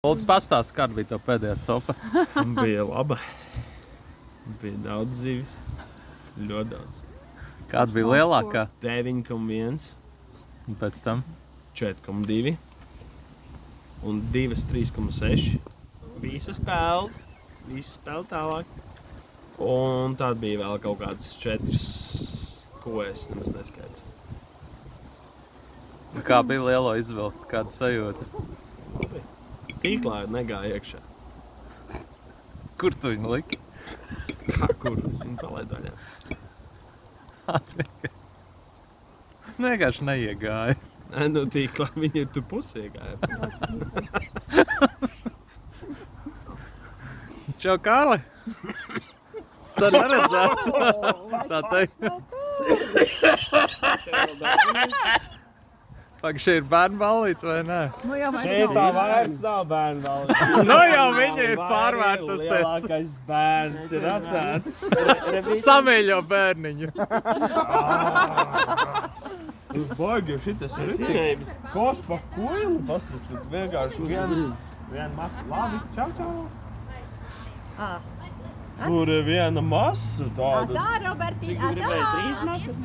Lūdzu, pastāsti, kāda bija tev pēdējā copa? Bija laba. Bija daudz zivis. Ļoti daudz. Kāda bija lielākā? 9,1. Un pēc tam? 4,2. Un 2, 3,6. Visas peld. Visas peld tālāk. Un tad bija vēl kaut kādas 4, ko es nemaz neskaitu. Kā bija lielo izvilkt? Kāda sajūta? Labi. Tīklā negāja iekšā. Kur tu viņu liki? Kā kur? Viņu palaidu vaļā. Vienkārši neiegāja. Nē, nu tīklā viņa tu pusē gāja. Čau, Kārli! Sen neredzēts. Tā teikt. Pak, šī ir bērnu ballīte, vai ne? Nu jau vairs Šeit tā nav. vairs nav bērnu ballīte. Nu jau viņa ir pārvērtusies. Lielākais bērns ir atnācis. Samīļo bērniņu. Baigi, šitas ir rītīgs. Kos pa kuili pasas, tad vienkārši viena masa. Labi, čau, čau. Tur ir viena masa tāda. Tā, Roberti, tā. 3 masas?